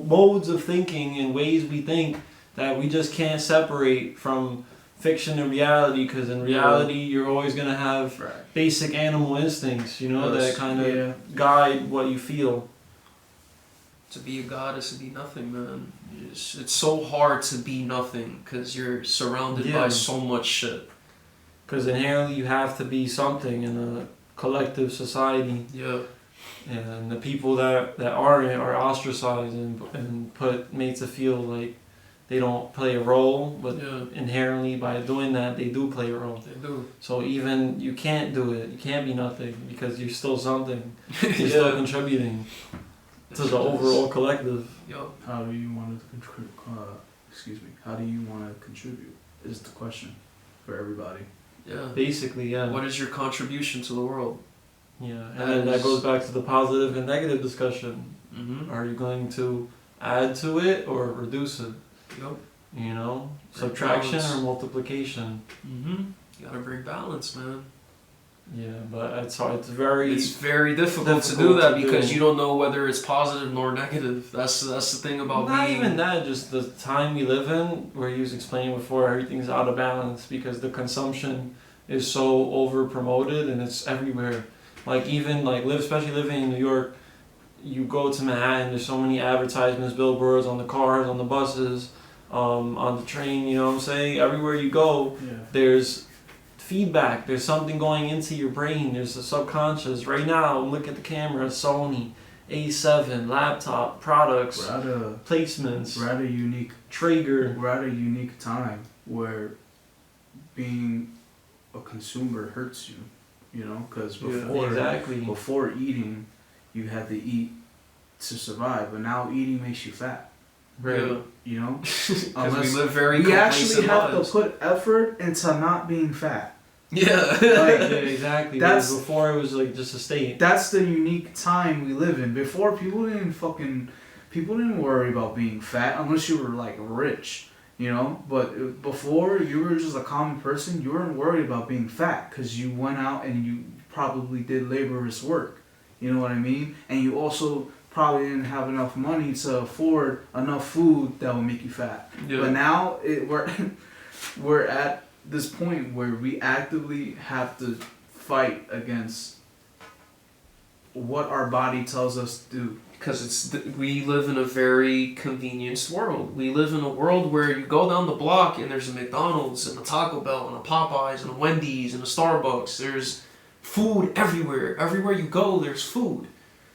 modes of thinking and ways we think that we just can't separate from fiction and reality, because in reality you're always going to have basic animal instincts, that kind of guide what you feel. To be a god is to be nothing, man. It's so hard to be nothing because you're surrounded by so much shit. Because inherently you have to be something in a collective society. Yeah. And the people that aren't are ostracized and made to feel like they don't play a role, but inherently by doing that they do play a role. They do. So even you can't do it, you can't be nothing because you're still something. You're still contributing to the overall collective. Yep. How do you want to How do you want to contribute? Is the question for everybody. Yeah. Basically, yeah. What is your contribution to the world? Yeah, and then that goes back to the positive and negative discussion. Mm-hmm. Are you going to add to it or reduce it? Yep. Subtraction or multiplication. Mm-hmm. You gotta bring balance, man. Yeah, but it's hard. It's very difficult to do that because you don't know whether it's positive nor negative. That's the thing about not even that. Just the time we live in, where you was explaining before, everything's out of balance because the consumption is so over promoted and it's everywhere. Like even especially living in New York, you go to Manhattan. There's so many advertisements, billboards on the cars, on the buses, on the train. You know what I'm saying? Everywhere you go, there's feedback. There's something going into your brain. There's the subconscious. Right now, look at the camera. Sony, A7, laptop, products, placements. We're at a unique Traeger. We're at a unique time where being a consumer hurts you. Because before eating, you had to eat to survive, but now eating makes you fat. Right. Because we live very we actually have lives. to put effort into not being fat. Yeah. Exactly. Before it was just a state. That's the unique time we live in. Before people didn't worry about being fat unless you were rich, But before you were just a common person, you weren't worried about being fat because you went out and you probably did laborious work. You know what I mean? And you also probably didn't have enough money to afford enough food that will make you fat. Yeah. But now we're at this point where we actively have to fight against what our body tells us to do. Because we live in a very convenienced world. We live in a world where you go down the block and there's a McDonald's and a Taco Bell and a Popeyes and a Wendy's and a Starbucks. There's food everywhere. Everywhere you go, there's food.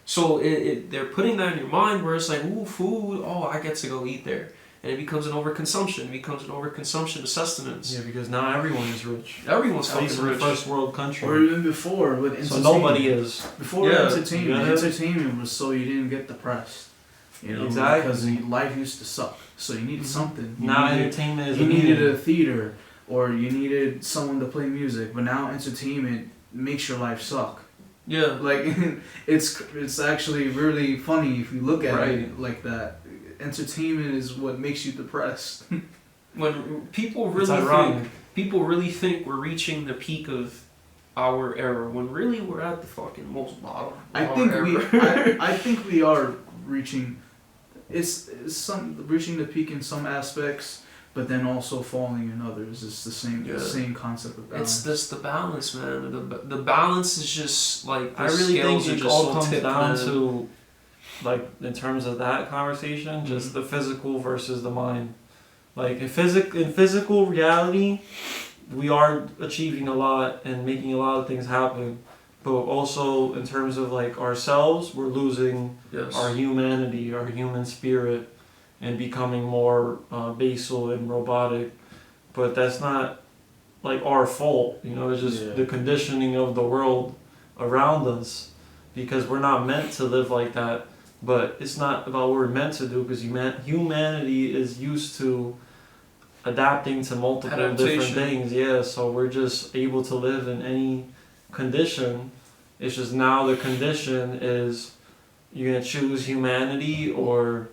So they're putting that in your mind where it's ooh, food, I get to go eat there. And it becomes an overconsumption. It becomes an overconsumption of sustenance. Yeah, because now everyone is rich. Everyone's fucking rich. First world country. Or even before with entertainment. So nobody is. Before entertainment was so you didn't get depressed. Exactly. Because life used to suck. So you needed something. Entertainment is you needed a theater or you needed someone to play music. But now entertainment makes your life suck. Yeah. It's actually really funny if you look at it like that. Entertainment is what makes you depressed. When people really think we're reaching the peak of our era, when really we're at the fucking most bottom. I think we are reaching. It's reaching the peak in some aspects, but then also falling in others. It's the same concept of balance. It's just the balance, man. The balance is just I really think it all comes down to. In terms of that conversation, just the physical versus the mind. In physical reality, we are achieving a lot and making a lot of things happen. But also in terms of ourselves, we're losing our humanity, our human spirit, and becoming more basal and robotic. But that's not our fault. It's just the conditioning of the world around us, because we're not meant to live like that. But it's not about what we're meant to do, because humanity is used to adapting to multiple different things. Yeah, so we're just able to live in any condition. It's just now the condition is you're going to choose humanity or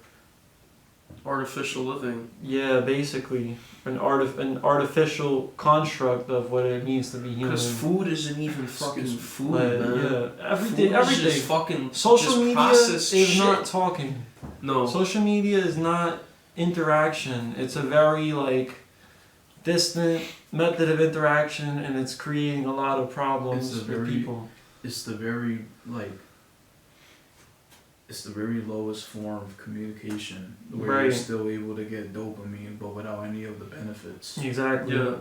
Artificial living. Yeah, basically an artificial construct of what it means to be human. Because food isn't even fucking food, Like, man. yeah, Food is just fucking Social just media processed is shit. not talking. No. Social media is not interaction. It's a very like distant method of interaction, and it's creating a lot of problems for people. It's the very lowest form of communication where you're still able to get dopamine, but without any of the benefits. Exactly. Yeah.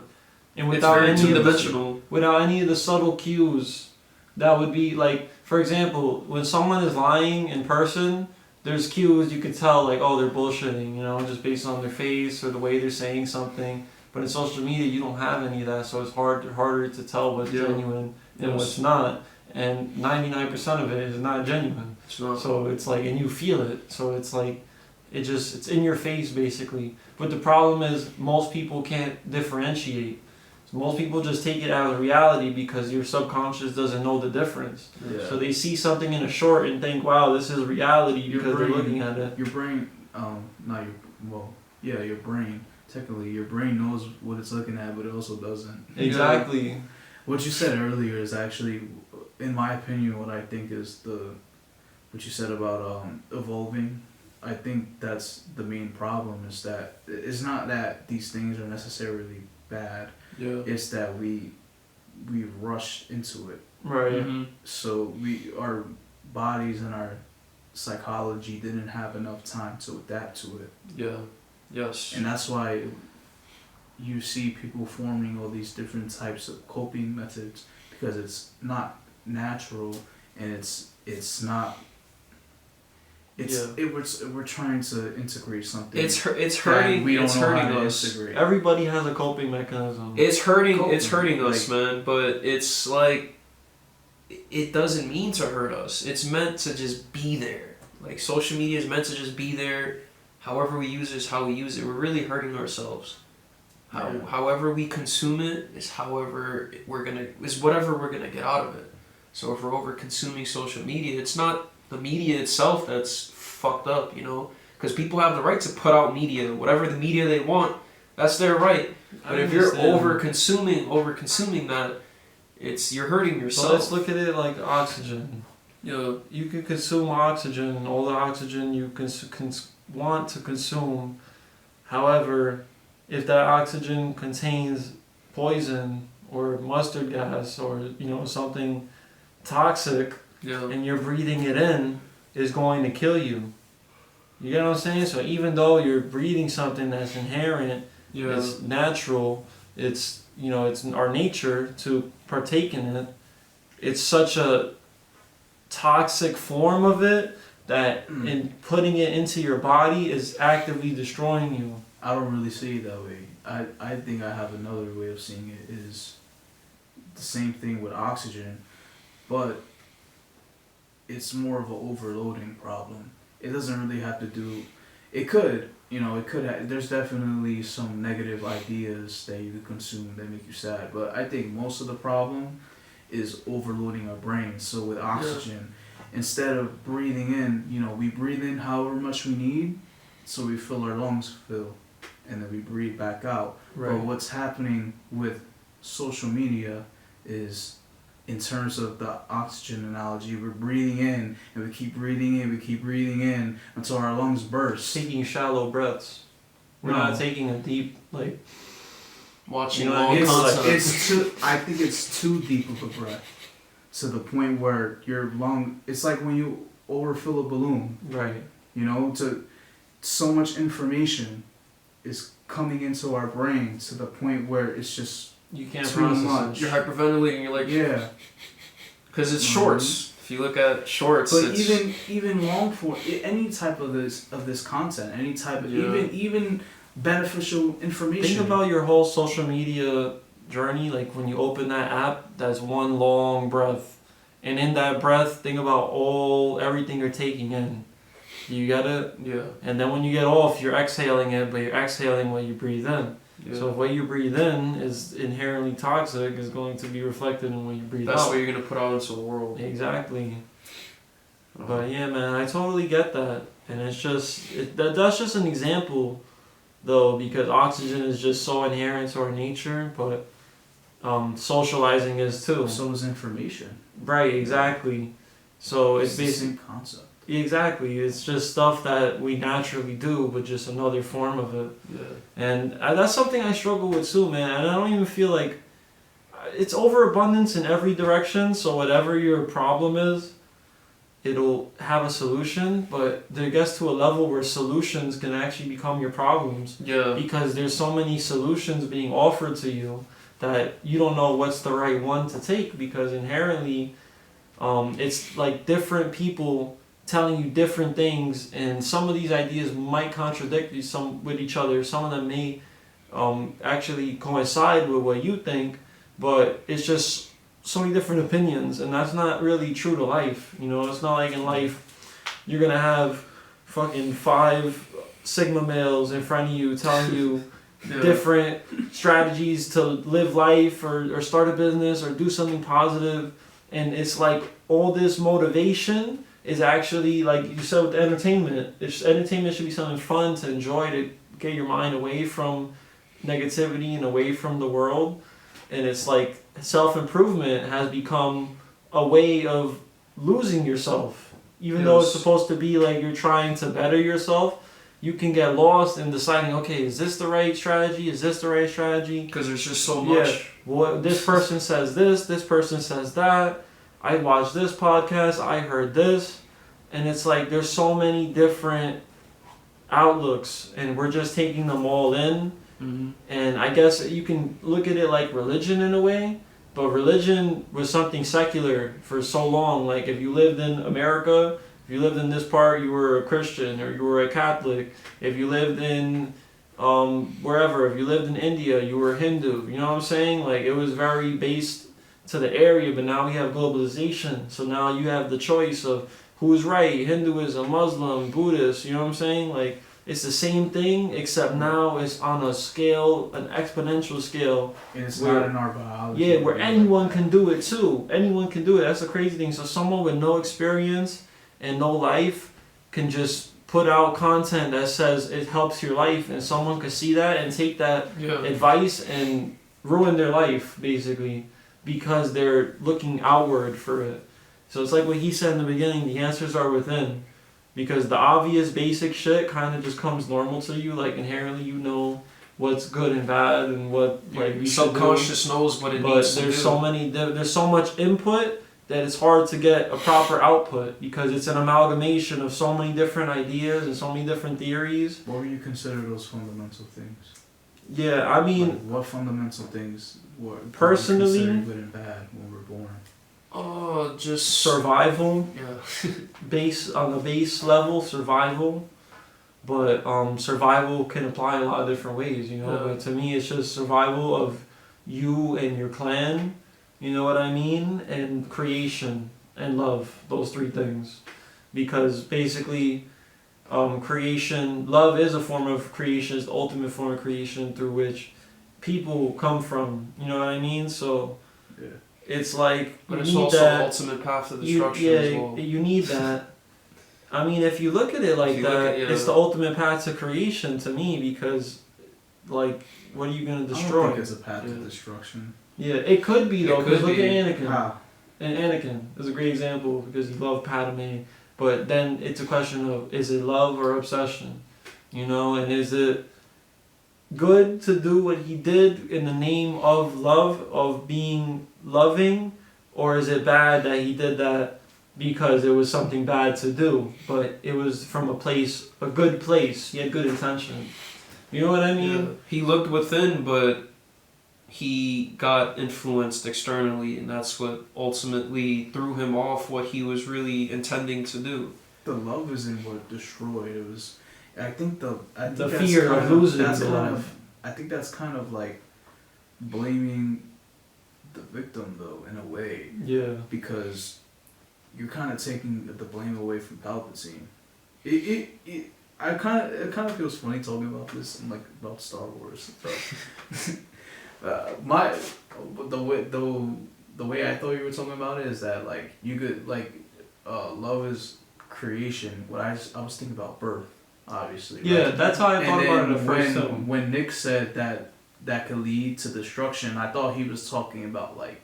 And It's without very any of the two-dimensional. without any of the subtle cues, that would be like, for example, when someone is lying in person, there's cues you could tell like, oh, they're bullshitting, just based on their face or the way they're saying something. But in social media, you don't have any of that, so it's harder to tell what's genuine and what's not. And 99% of it is not genuine. It's not. So it's like, and you feel it. So it's like, it's in your face basically. But the problem is most people can't differentiate. So most people just take it as reality because your subconscious doesn't know the difference. Yeah. So they see something in a short and think, wow, this is reality because they're looking at it. Your brain, your brain. Technically, your brain knows what it's looking at, but it also doesn't. Exactly. What you said earlier is actually, in my opinion, what I think is what you said about evolving. I think that's the main problem, is that it's not that these things are necessarily bad. Yeah. It's that we rushed into it. Right. Mm-hmm. So our bodies and our psychology didn't have enough time to adapt to it. Yeah. Yes. And that's why you see people forming all these different types of coping methods, because it's not natural, and we're trying to integrate something. It's hurting. We don't it's know hurting how to us. integrate. Everybody has a coping mechanism. It's hurting. Coping, It's hurting us, like- man. But it's like, it doesn't mean to hurt us. It's meant to just be there. Like, social media is meant to just be there. However we use it is how we use it. We're really hurting ourselves. However we consume it is whatever we're gonna get out of it. So if we're over consuming social media, it's not the media itself that's fucked up, because people have the right to put out media, whatever the media they want. That's their right. But if you're over consuming that, you're hurting yourself. So let's look at it like oxygen. You can consume oxygen, all the oxygen you want to consume. However, if that oxygen contains poison or mustard gas or something toxic, and you're breathing it in, is going to kill you. You get what I'm saying? So even though you're breathing something that's inherent, it's natural, it's in our nature to partake in it, it's such a toxic form of it that in putting it into your body is actively destroying you. I don't really see it that way. I think I have another way of seeing it, is the same thing with oxygen, but it's more of an overloading problem. It doesn't really have to do. It could, there's definitely some negative ideas that you could consume that make you sad, but I think most of the problem is overloading our brains. So with oxygen, instead of breathing in, we breathe in however much we need, so we fill our lungs fill, and then we breathe back out. Right. But what's happening with social media is, in terms of the oxygen analogy, we're breathing in, and we keep breathing in until our lungs burst. Taking shallow breaths. We're not taking a deep, watching long content. I think it's too deep of a breath, to the point where your lung, it's like when you overfill a balloon. Right. So much information is coming into our brain to the point where it's just you can't too process much. You're hyperventilating. You're like, yeah, because it's shorts. If you look at shorts, but even long form, any type of this content, any type of even beneficial information. Think about your whole social media journey. Like when you open that app, that's one long breath, and in that breath, think about everything you're taking in. You get it? Yeah. And then when you get off, you're exhaling it, but you're exhaling what you breathe in. Yeah. So if what you breathe in is inherently toxic, is going to be reflected in what you breathe out. That's what you're going to put out into the world. Exactly. But yeah, man, I totally get that. And it's just that's just an example, though, because oxygen is just so inherent to our nature, but socializing is too. So is information. Right, exactly. So it's the basically same concept. exactly. It's just stuff that we naturally do, but just another form of it. Yeah. And that's something I struggle with too, man. And I don't even feel like it's overabundance in every direction. So whatever your problem is, it'll have a solution. But there gets to a level where solutions can actually become your problems Yeah. because there's so many solutions being offered to you that you don't know what's the right one to take, because inherently it's like different people telling you different things, and some of these ideas might contradict with each other. Some of them may actually coincide with what you think, but it's just so many different opinions, and that's not really true to life. You know, it's not like in life you're gonna have fucking 5 Sigma males in front of you telling you Yeah. different strategies to live life or start a business or do something positive. And it's like all this motivation is actually, like you said with entertainment. Entertainment should be something fun to enjoy, to get your mind away from negativity and away from the world. And it's like self-improvement has become a way of losing yourself. Even though it's Yes. supposed to be like you're trying to better yourself, you can get lost in deciding, okay, is this the right strategy? Is this the right strategy? Because there's just so Yeah. much. Well, this person says this person says that. I watched this podcast, I heard this. And it's like there's so many different outlooks, and we're just taking them all in. Mm-hmm. And I guess you can look at it like religion in a way, but religion was something secular for so long. Like if you lived in America, if you lived in this part, you were a Christian or you were a Catholic. If you lived in wherever, if you lived in India, you were Hindu. You know what I'm saying? Like it was very based to the area, but now we have globalization. So now you have the choice of who's right, Hinduism, Muslim, Buddhist. You know what I'm saying? Like it's the same thing, except now it's on a scale, an exponential scale. And it's where- not in our biology. Yeah, where anyone can do it too. Anyone can do it. That's the crazy thing. So someone with no experience and no life can just put out content that says it helps your life, and someone could see that and take that Yeah. advice and ruin their life, basically, because they're looking outward for it. So it's like what he said in the beginning, the answers are within. Because the obvious basic shit kind of just comes normal to you, like inherently you know what's good and bad and what like Your you should do. subconscious knows what it But needs to do. there's so much input that it's hard to get a proper output, because it's an amalgamation of so many different ideas and so many different theories. What would you consider those fundamental things? Yeah, I mean, Like, what fundamental things were Personally- considered good and bad when we were born? Oh, just survival, Yeah. on the base level, survival. But survival can apply a lot of different ways, you know. Yeah. But to me, it's just survival of you and your clan, you know what I mean, and creation and love. Those 3 things, because basically, love is a form of creation, is the ultimate form of creation through which people come from. You know what I mean? So Yeah. it's like But you it's need also that. the ultimate path to destruction as well. You need that. I mean, if you look at it like If you look that, at- yeah. it's the ultimate path to creation to me, because, like, what are you gonna I don't destroy? think it's a path to Yeah. destruction. Yeah, it could be though, It because could look be. at Anakin. How? And Anakin is a great example because he loved Padme, but then it's a question of, is it love or obsession? You know, and is it good to do what he did in the name of love, of being loving, or is it bad that he did that because it was something bad to do, but it was from a good place, he had good intention. You know what I mean? Yeah. He looked within, but he got influenced externally, and that's what ultimately threw him off what he was really intending to do. The love isn't what destroyed. It was. I think The that's fear of kind losing that's the kind love. of. I think that's kind of like blaming the victim, though, in a way, Yeah. because you're kind of taking the blame away from Palpatine. It kind of feels funny talking about this and like about Star Wars stuff. The way I thought you were talking about it is that like you could like love is creation, I was thinking about birth, obviously. Yeah, right? that's how I thought about it at first. When Nick said that could lead to destruction, I thought he was talking about like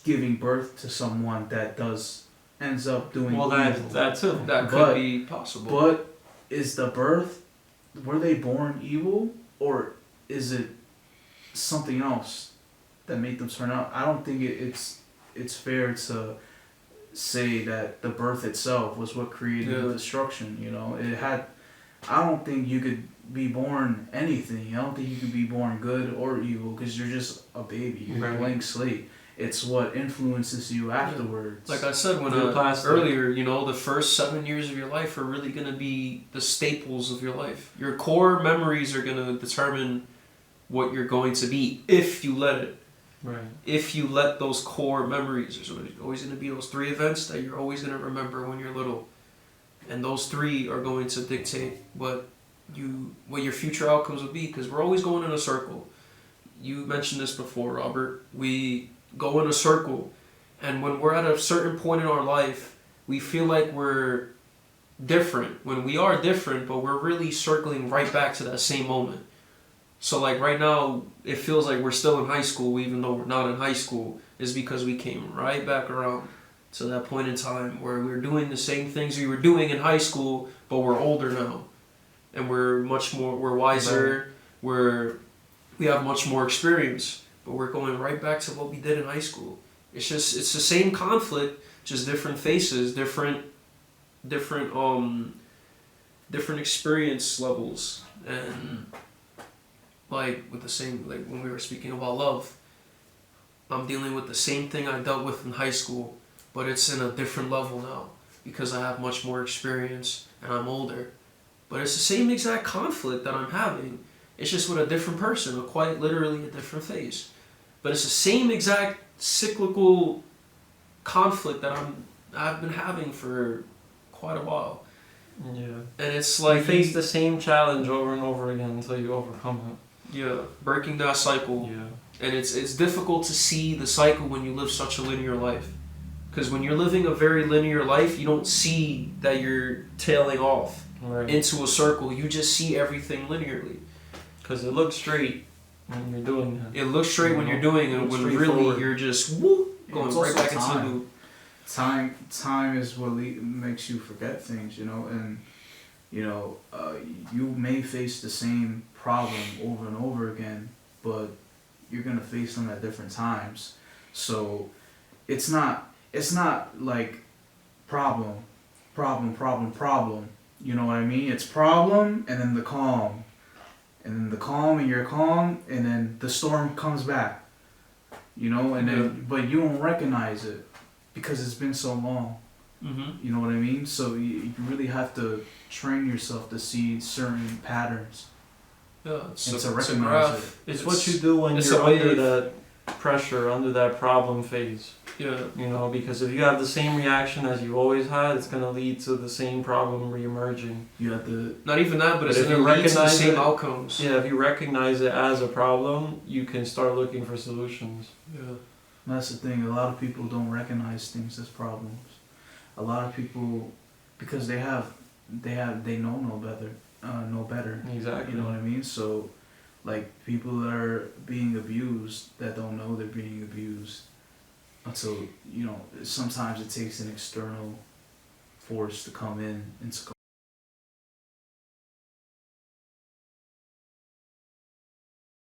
giving birth to someone that ends up doing evil. That too. That could be possible. But is the birth, were they born evil, or is it something else that made them turn out? I don't think it's fair to say that the birth itself was what created the destruction. You know, I don't think you could be born anything. I don't think you could be born good or evil, because you're just a baby. You're a blank slate. It's what influences you afterwards. Like I said earlier, you know, the first 7 years of your life are really going to be the staples of your life. Your core memories are going to determine what you're going to be if you let it. Right. If you let those core memories, there's always going to be those 3 events that you're always going to remember when you're little. And those 3 are going to dictate what your future outcomes will be, because we're always going in a circle. You mentioned this before, Robert. We go in a circle, and when we're at a certain point in our life, we feel like we're different. When we are different, but we're really circling right back to that same moment. So like right now, it feels like we're still in high school, even though we're not in high school, is because we came right back around to that point in time where we're doing the same things we were doing in high school, but we're older now. And we're wiser, right. We have much more experience. But we're going right back to what we did in high school. It's the same conflict, just different faces, different experience levels. And like with the same, like when we were speaking about love, I'm dealing with the same thing I dealt with in high school, but it's in a different level now because I have much more experience and I'm older. But it's the same exact conflict that I'm having. It's just with a different person, quite literally a different phase. But it's the same exact cyclical conflict that I've been having for quite a while. Yeah. And it's like you face the same challenge over and over again until you overcome it. Yeah, breaking that cycle. Yeah. And it's difficult to see the cycle when you live such a linear life. Because when you're living a very linear life, you don't see that you're tailing off into a circle. You just see everything linearly. Because it looks straight when you're doing it. It looks straight when you're doing it, when really you're just going right back into the loop. Time is what makes you forget things, you know, and you may face the same problem over and over again, but you're gonna face them at different times. So it's not like problem. You know what I mean? It's problem and then the calm. And then the calm, and you're calm, and then the storm comes back. You know, and then but you don't recognize it because it's been so long. Mm-hmm. You know what I mean? So you really have to train yourself to see certain patterns. Yeah, and to recognize it. It's what you do when you're under that pressure, under that problem phase. Yeah. You know, because if you have the same reaction as you always had, it's going to lead to the same problem reemerging. You have to... Not even that, but it's going to lead to the same outcomes. Yeah, if you recognize it as a problem, you can start looking for solutions. Yeah. That's the thing. A lot of people don't recognize things as problems. A lot of people, because they know no better. Exactly. You know what I mean? So, like, people that are being abused that don't know they're being abused. Until, sometimes it takes an external force to come in and to